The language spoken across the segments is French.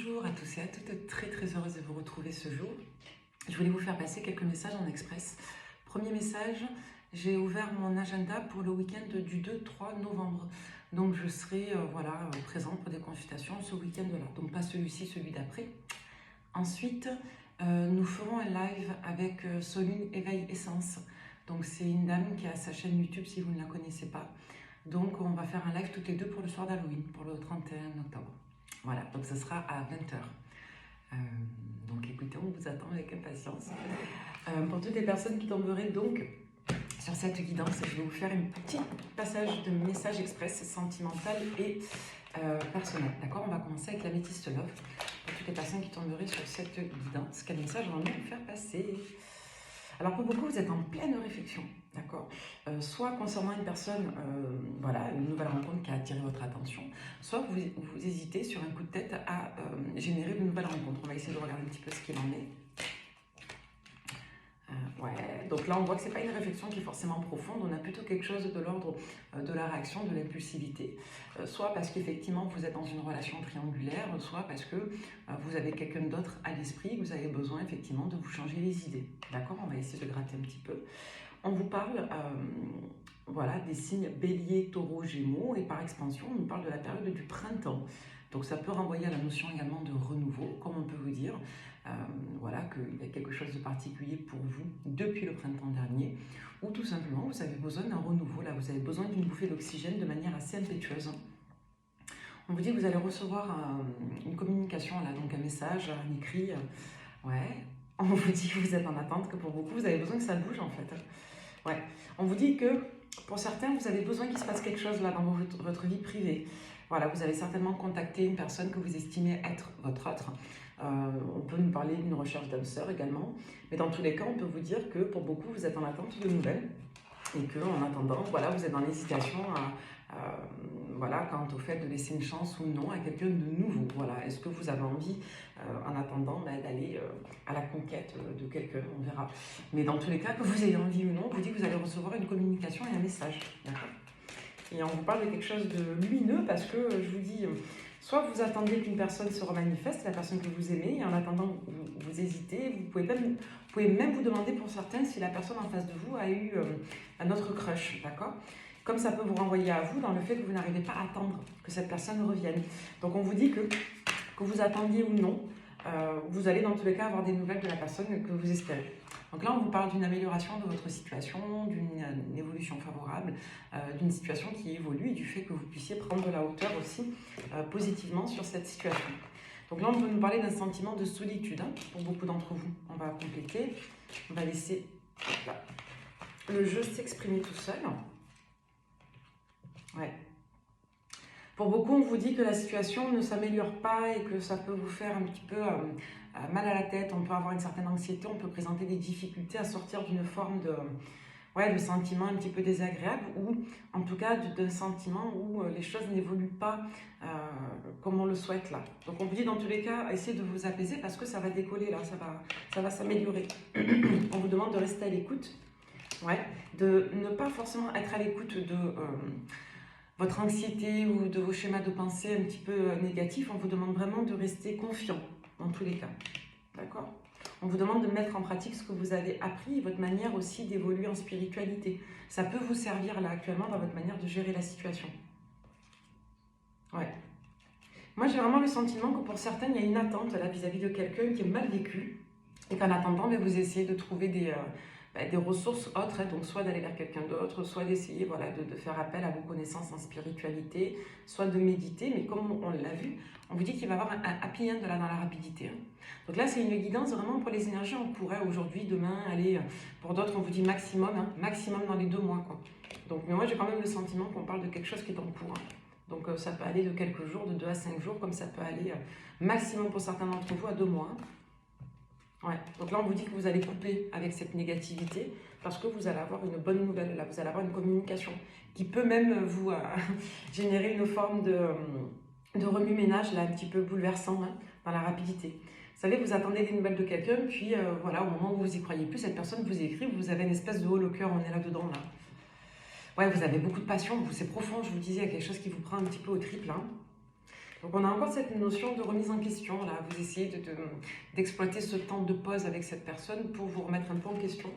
Bonjour à tous et à toutes, très heureuse de vous retrouver ce jour. Je voulais vous faire passer quelques messages en express. Premier message, j'ai ouvert mon agenda pour le week-end du 2-3 novembre. Donc je serai présente pour des consultations ce week-end-là. Donc pas celui-ci, celui d'après. Ensuite, nous ferons un live avec Soline Éveil Essence. Donc c'est une dame qui a sa chaîne YouTube si vous ne la connaissez pas. Donc on va faire un live toutes les deux pour le soir d'Halloween, pour le 31 octobre. Voilà, donc ce sera à 20 h. Donc écoutez, on vous attend avec impatience. Pour toutes les personnes qui tomberaient donc sur cette guidance, je vais vous faire un petit passage de message express sentimental et personnel. D'accord, on va commencer avec l'améthyste love. Pour toutes les personnes qui tomberaient sur cette guidance, quel message on va vous faire passer? Alors pour beaucoup, vous êtes en pleine réflexion, d'accord, soit concernant une personne, une nouvelle rencontre qui a attiré votre attention, soit vous hésitez sur un coup de tête à générer de nouvelles rencontres. On va essayer de regarder un petit peu ce qu'il en est. Donc là on voit que ce n'est pas une réflexion qui est forcément profonde, on a plutôt quelque chose de l'ordre de la réaction, de l'impulsivité, soit parce qu'effectivement vous êtes dans une relation triangulaire, soit parce que vous avez quelqu'un d'autre à l'esprit, vous avez besoin effectivement de vous changer les idées. D'accord, on va essayer de gratter un petit peu. On vous parle des signes bélier, taureau, gémeaux, et par expansion on nous parle de la période du printemps. Donc ça peut renvoyer à la notion également de renouveau, comme on peut vous dire qu'il y a quelque chose de particulier pour vous depuis le printemps dernier, ou tout simplement vous avez besoin d'un renouveau, là vous avez besoin d'une bouffée d'oxygène de manière assez impétueuse. On vous dit que vous allez recevoir une communication, là, donc un message, un écrit, on vous dit que vous êtes en attente, que pour beaucoup vous avez besoin que ça bouge en fait. On vous dit que pour certains vous avez besoin qu'il se passe quelque chose là dans votre vie privée. Voilà, vous avez certainement contacté une personne que vous estimez être votre autre. On peut nous parler d'une recherche d'âme sœur également. Mais dans tous les cas, on peut vous dire que pour beaucoup, vous êtes en attente de nouvelles. Et qu'en attendant, vous êtes dans l'hésitation quant au fait de laisser une chance ou non à quelqu'un de nouveau. Voilà, est-ce que vous avez envie, en attendant, d'aller à la conquête de quelqu'un? On verra. Mais dans tous les cas, que vous ayez envie ou non, on vous dit que vous allez recevoir une communication et un message. D'accord ? Et on vous parle de quelque chose de lumineux parce que je vous dis, soit vous attendez qu'une personne se remanifeste, la personne que vous aimez, et en attendant, vous hésitez. Vous pouvez même vous demander pour certains si la personne en face de vous a eu un autre crush, d'accord? Comme ça peut vous renvoyer à vous dans le fait que vous n'arrivez pas à attendre que cette personne revienne. Donc on vous dit que vous attendiez ou non, vous allez dans tous les cas avoir des nouvelles de la personne que vous espérez. Donc là, on vous parle d'une amélioration de votre situation, d'une évolution favorable, d'une situation qui évolue et du fait que vous puissiez prendre de la hauteur aussi positivement sur cette situation. Donc là, on peut nous parler d'un sentiment de solitude pour beaucoup d'entre vous. On va compléter, on va laisser le jeu s'exprimer tout seul. Pour beaucoup, on vous dit que la situation ne s'améliore pas et que ça peut vous faire un petit peu mal à la tête, on peut avoir une certaine anxiété, on peut présenter des difficultés à sortir d'une forme de sentiment un petit peu désagréable ou en tout cas d'un sentiment où les choses n'évoluent pas comme on le souhaite là. Donc on vous dit dans tous les cas, essayez de vous apaiser parce que ça va décoller là, ça va s'améliorer. On vous demande de rester à l'écoute, de ne pas forcément être à l'écoute de votre anxiété ou de vos schémas de pensée un petit peu négatifs. On vous demande vraiment de rester confiant dans tous les cas, d'accord? On vous demande de mettre en pratique ce que vous avez appris, votre manière aussi d'évoluer en spiritualité. Ça peut vous servir là actuellement dans votre manière de gérer la situation. Moi j'ai vraiment le sentiment que pour certains il y a une attente là vis-à-vis de quelqu'un qui est mal vécu et qu'en attendant vous essayez de trouver des ressources autres, donc soit d'aller vers quelqu'un d'autre, soit d'essayer de faire appel à vos connaissances en spiritualité, soit de méditer, mais comme on l'a vu, on vous dit qu'il va y avoir un happy end dans la rapidité. Donc là, c'est une guidance vraiment pour les énergies, on pourrait aujourd'hui, demain, aller, pour d'autres, on vous dit maximum, maximum dans les 2 mois. Donc, mais moi, j'ai quand même le sentiment qu'on parle de quelque chose qui est en cours. Donc ça peut aller de quelques jours, de 2 à 5 jours, comme ça peut aller maximum pour certains d'entre vous à 2 mois. Donc là, on vous dit que vous allez couper avec cette négativité parce que vous allez avoir une bonne nouvelle, là, vous allez avoir une communication qui peut même vous générer une forme de remue-ménage, là, un petit peu bouleversant dans la rapidité. Vous savez, vous attendez des nouvelles de quelqu'un, puis au moment où vous y croyez plus, cette personne vous écrit, vous avez une espèce de haut au cœur, on est là-dedans, là. Vous avez beaucoup de passion, c'est profond, je vous disais, il y a quelque chose qui vous prend un petit peu au triple. Donc on a encore cette notion de remise en question, là. Vous essayez d'exploiter ce temps de pause avec cette personne pour vous remettre un peu en question.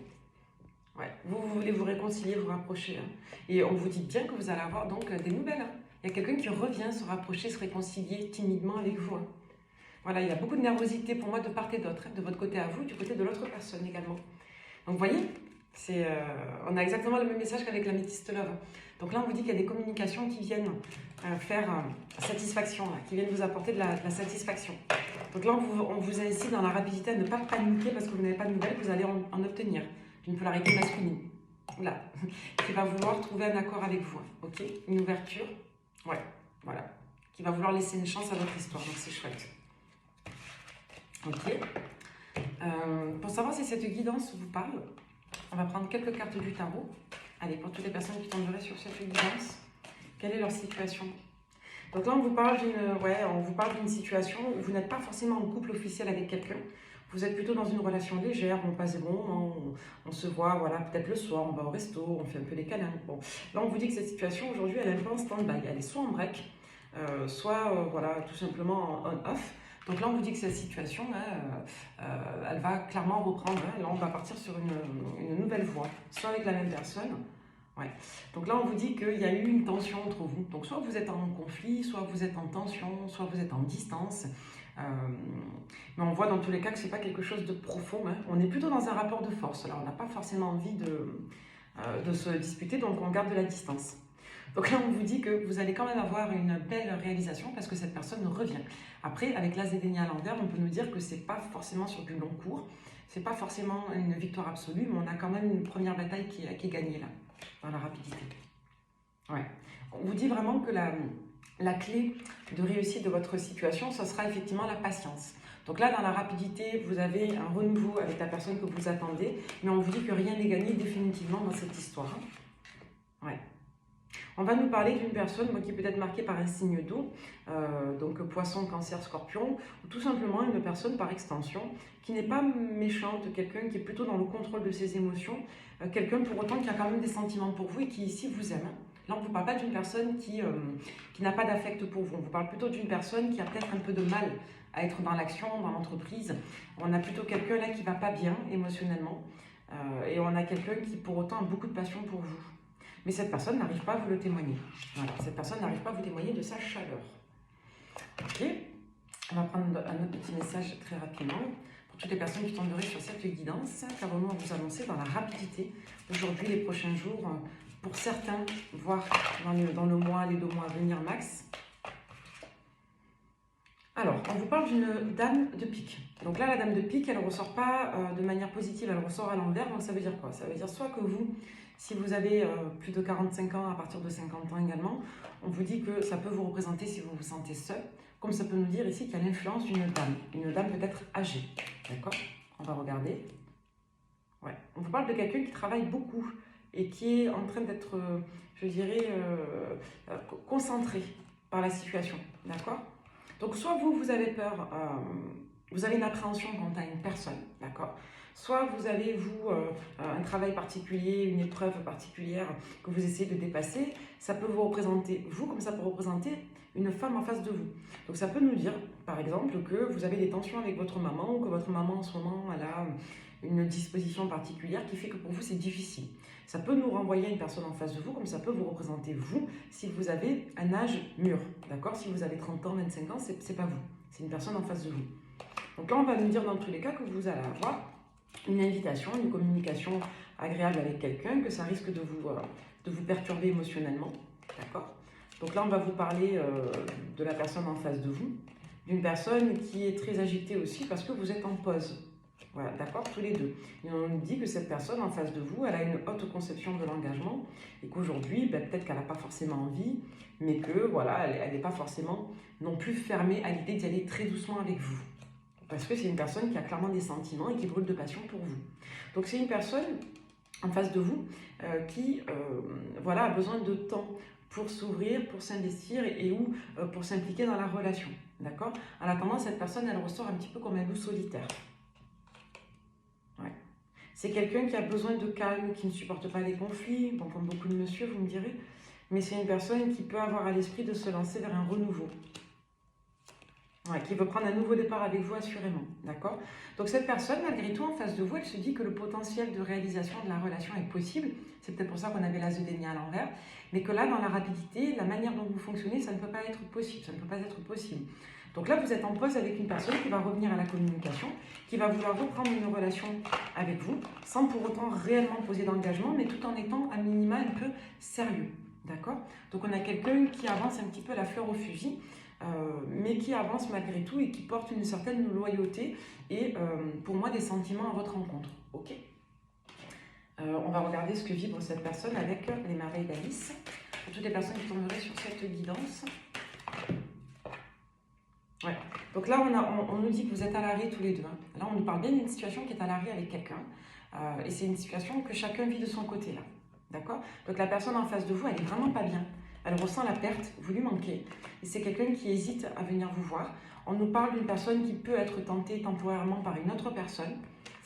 Ouais. Vous voulez vous réconcilier, vous rapprocher. Hein. Et on vous dit bien que vous allez avoir donc des nouvelles. Hein. Il y a quelqu'un qui revient se rapprocher, se réconcilier timidement avec vous. Hein. Voilà, il y a beaucoup de nervosité pour moi de part et d'autre, hein, de votre côté à vous, du côté de l'autre personne également. Donc vous voyez, on a exactement le même message qu'avec l'améthyste love. Donc là, on vous dit qu'il y a des communications qui viennent faire satisfaction, là, qui viennent vous apporter de la satisfaction. Donc là, on vous incite dans la rapidité à ne pas paniquer parce que vous n'avez pas de nouvelles, vous allez en obtenir d'une polarité masculine. Là, qui va vouloir trouver un accord avec vous, ok? Une ouverture, ouais, voilà, qui va vouloir laisser une chance à votre histoire, donc c'est chouette. Ok. Pour savoir si cette guidance vous parle, on va prendre quelques cartes du tarot. Allez, pour toutes les personnes qui tomberaient sur cette guidance, quelle est leur situation? Donc là, on vous parle d'une situation où vous n'êtes pas forcément en couple officiel avec quelqu'un. Vous êtes plutôt dans une relation légère, on passe des bons moments, on se voit, voilà, peut-être le soir, on va au resto, on fait un peu des câlins. Bon, là, on vous dit que cette situation, aujourd'hui, elle est un peu en stand-by. Elle est soit en break, soit, voilà, tout simplement en on-off. Donc là, on vous dit que cette situation, elle va clairement reprendre. Hein. Là, on va partir sur une nouvelle voie, soit avec la même personne. Ouais. Donc là, on vous dit qu'il y a eu une tension entre vous. Donc soit vous êtes en conflit, soit vous êtes en tension, soit vous êtes en distance. Mais on voit dans tous les cas que ce n'est pas quelque chose de profond. Hein. On est plutôt dans un rapport de force. Là, on n'a pas forcément envie de se disputer, donc on garde de la distance. Donc là, on vous dit que vous allez quand même avoir une belle réalisation parce que cette personne revient. Après, avec l'as des deniers à l'envers, on peut nous dire que ce n'est pas forcément sur du long cours, ce n'est pas forcément une victoire absolue, mais on a quand même une première bataille qui est gagnée là, dans la rapidité. Ouais. On vous dit vraiment que la clé de réussite de votre situation, ce sera effectivement la patience. Donc là, dans la rapidité, vous avez un renouveau avec la personne que vous attendez, mais on vous dit que rien n'est gagné définitivement dans cette histoire. Ouais. On va nous parler d'une personne qui peut être marquée par un signe d'eau, donc poisson, cancer, scorpion, ou tout simplement une personne par extension qui n'est pas méchante, quelqu'un qui est plutôt dans le contrôle de ses émotions, quelqu'un pour autant qui a quand même des sentiments pour vous et qui ici vous aime. Là, on ne vous parle pas d'une personne qui n'a pas d'affect pour vous, on vous parle plutôt d'une personne qui a peut-être un peu de mal à être dans l'action, dans l'entreprise. On a plutôt quelqu'un là qui ne va pas bien émotionnellement, et on a quelqu'un qui pour autant a beaucoup de passion pour vous. Mais cette personne n'arrive pas à vous le témoigner. Voilà, cette personne n'arrive pas à vous témoigner de sa chaleur. Ok, on va prendre un autre petit message très rapidement. Pour toutes les personnes qui tomberaient sur cette guidance, qu'avons-nous à vous annoncer dans la rapidité aujourd'hui, les prochains jours, pour certains, voire dans le mois, les 2 mois à venir max. Alors, on vous parle d'une dame de pique. Donc là, la dame de pique, elle ne ressort pas de manière positive, elle ressort à l'envers. Donc ça veut dire quoi? Ça veut dire soit que vous, si vous avez plus de 45 ans, à partir de 50 ans également, on vous dit que ça peut vous représenter si vous vous sentez seul, comme ça peut nous dire ici qu'il y a l'influence d'une dame peut-être âgée. D'accord? On va regarder. Ouais. On vous parle de quelqu'un qui travaille beaucoup et qui est en train d'être, je dirais, concentré par la situation. D'accord? Donc, soit vous avez peur, vous avez une appréhension quant à une personne, d'accord? Soit vous avez, un travail particulier, une épreuve particulière que vous essayez de dépasser. Ça peut vous représenter, vous, comme ça peut représenter une femme en face de vous. Donc, ça peut nous dire, par exemple, que vous avez des tensions avec votre maman ou que votre maman, en ce moment, elle a une disposition particulière qui fait que pour vous, c'est difficile. Ça peut nous renvoyer à une personne en face de vous, comme ça peut vous représenter vous, si vous avez un âge mûr, d'accord? Si vous avez 30 ans, 25 ans, c'est pas vous, c'est une personne en face de vous. Donc là, on va nous dire dans tous les cas que vous allez avoir une invitation, une communication agréable avec quelqu'un, que ça risque de vous perturber émotionnellement, d'accord? Donc là, on va vous parler de la personne en face de vous, d'une personne qui est très agitée aussi parce que vous êtes en pause. Voilà, d'accord, tous les deux. Et on nous dit que cette personne en face de vous, elle a une haute conception de l'engagement et qu'aujourd'hui, peut-être qu'elle n'a pas forcément envie, mais que voilà, elle n'est pas forcément non plus fermée à l'idée d'y aller très doucement avec vous. Parce que c'est une personne qui a clairement des sentiments et qui brûle de passion pour vous. Donc c'est une personne en face de vous qui voilà, a besoin de temps pour s'ouvrir, pour s'investir et ou pour s'impliquer dans la relation. D'accord? En attendant, cette personne, elle ressort un petit peu comme un loup solitaire. Ouais. C'est quelqu'un qui a besoin de calme, qui ne supporte pas les conflits, bon, comme beaucoup de monsieur, vous me direz, mais c'est une personne qui peut avoir à l'esprit de se lancer vers un renouveau. Ouais, qui veut prendre un nouveau départ avec vous assurément, d'accord? Donc cette personne, malgré tout, en face de vous, elle se dit que le potentiel de réalisation de la relation est possible. C'est peut-être pour ça qu'on avait l'as de denier à l'envers. Mais que là, dans la rapidité, la manière dont vous fonctionnez, ça ne peut pas être possible. Ça ne peut pas être possible. Donc là, vous êtes en pause avec une personne qui va revenir à la communication, qui va vouloir reprendre une relation avec vous, sans pour autant réellement poser d'engagement, mais tout en étant à minima un peu sérieux, d'accord? Donc on a quelqu'un qui avance un petit peu la fleur au fusil, mais qui avance malgré tout et qui porte une certaine loyauté et pour moi des sentiments à votre rencontre. Ok. On va regarder ce que vibre cette personne avec les merveilles d'Alice. Pour toutes les personnes qui tomberaient sur cette guidance. Ouais. Donc là, on nous dit que vous êtes à l'arrêt tous les deux. Hein. Là, on nous parle bien d'une situation qui est à l'arrêt avec quelqu'un. Et c'est une situation que chacun vit de son côté là. D'accord? Donc la personne en face de vous, elle est vraiment pas bien. Elle ressent la perte, vous lui manquez. Et c'est quelqu'un qui hésite à venir vous voir. On nous parle d'une personne qui peut être tentée temporairement par une autre personne.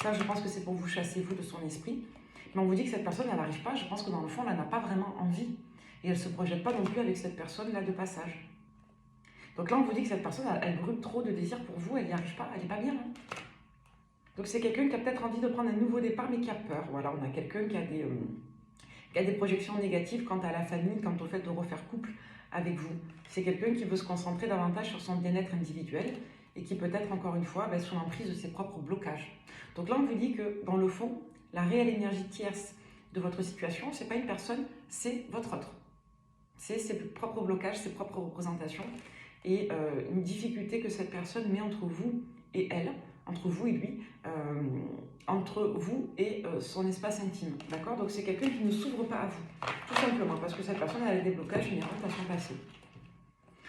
Ça, je pense que c'est pour vous chasser, vous, de son esprit. Mais on vous dit que cette personne, elle n'arrive pas. Je pense que dans le fond, elle n'a pas vraiment envie. Et elle ne se projette pas non plus avec cette personne-là de passage. Donc là, on vous dit que cette personne, elle brûle trop de désir pour vous. Elle n'y arrive pas. Elle n'est pas bien. Hein. Donc c'est quelqu'un qui a peut-être envie de prendre un nouveau départ, mais qui a peur. Voilà, on a quelqu'un qui a des projections négatives quant à la famille, quant au fait de refaire couple avec vous. C'est quelqu'un qui veut se concentrer davantage sur son bien-être individuel et qui peut-être, encore une fois, va être sous l'emprise de ses propres blocages. Donc là, on vous dit que, dans le fond, la réelle énergie tierce de votre situation, ce n'est pas une personne, c'est votre autre. C'est ses propres blocages, ses propres représentations et une difficulté que cette personne met entre vous et elle, entre vous et lui, entre vous et son espace intime, d'accord? Donc c'est quelqu'un qui ne s'ouvre pas à vous, tout simplement, parce que cette personne elle a des blocages inhérents à son passé.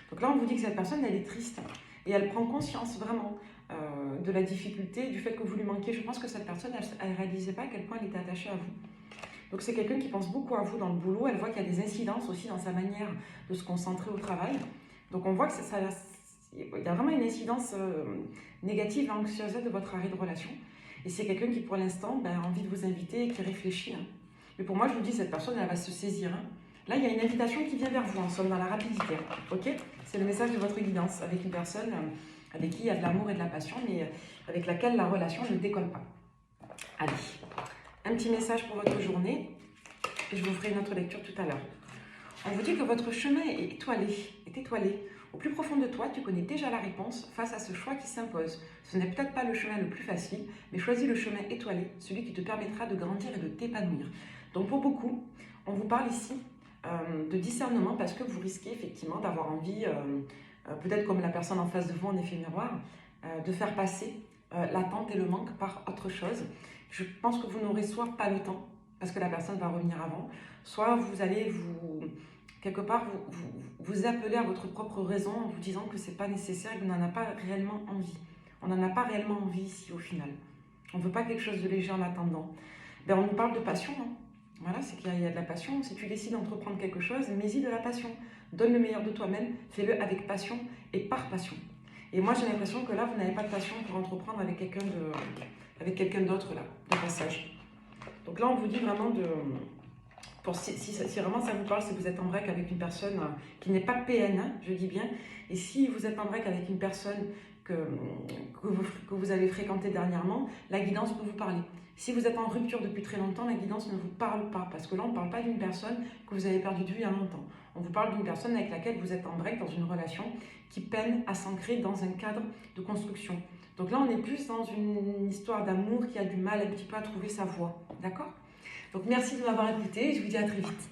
Donc là, on vous dit que cette personne, elle est triste, et elle prend conscience vraiment de la difficulté, du fait que vous lui manquez. Je pense que cette personne, elle ne réalisait pas à quel point elle était attachée à vous. Donc c'est quelqu'un qui pense beaucoup à vous dans le boulot, elle voit qu'il y a des incidences aussi dans sa manière de se concentrer au travail. Donc on voit que il y a vraiment une incidence négative et anxieuse de votre arrêt de relation. Et c'est quelqu'un qui, pour l'instant, a envie de vous inviter et qui réfléchit. Hein. Mais pour moi, je vous dis, cette personne, elle va se saisir. Hein. Là, il y a une invitation qui vient vers vous. En somme, dans la rapidité. Ok? C'est le message de votre guidance avec une personne avec qui il y a de l'amour et de la passion, mais avec laquelle la relation ne décolle pas. Allez, un petit message pour votre journée. Et je vous ferai une autre lecture tout à l'heure. On vous dit que votre chemin est étoilé. Au plus profond de toi, tu connais déjà la réponse face à ce choix qui s'impose. Ce n'est peut-être pas le chemin le plus facile, mais choisis le chemin étoilé, celui qui te permettra de grandir et de t'épanouir. Donc pour beaucoup, on vous parle ici de discernement parce que vous risquez effectivement d'avoir envie, peut-être comme la personne en face de vous en effet miroir, de faire passer l'attente et le manque par autre chose. Je pense que vous n'aurez soit pas le temps, parce que la personne va revenir avant, soit vous allez quelque part vous appeler à votre propre raison en vous disant que ce n'est pas nécessaire et que vous n'en avez pas réellement envie. On n'en a pas réellement envie ici au final. On ne veut pas quelque chose de léger en attendant. On nous parle de passion. Hein. Voilà, c'est qu'il y a de la passion. Si tu décides d'entreprendre quelque chose, mets-y de la passion. Donne le meilleur de toi-même, fais-le avec passion et par passion. Et moi j'ai l'impression que là, vous n'avez pas de passion pour entreprendre avec quelqu'un d'autre là, de passage. Donc là, on vous dit vraiment si vraiment ça vous parle, si vous êtes en break avec une personne qui n'est pas PN, hein, je dis bien, et si vous êtes en break avec une personne que vous avez fréquentée dernièrement, la guidance peut vous parler. Si vous êtes en rupture depuis très longtemps, la guidance ne vous parle pas, parce que là, on ne parle pas d'une personne que vous avez perdue de vue il y a longtemps. On vous parle d'une personne avec laquelle vous êtes en break dans une relation qui peine à s'ancrer dans un cadre de construction. Donc là, on est plus dans une histoire d'amour qui a du mal un petit peu à trouver sa voie. D'accord ? Donc merci de m'avoir écouté et je vous dis à très vite.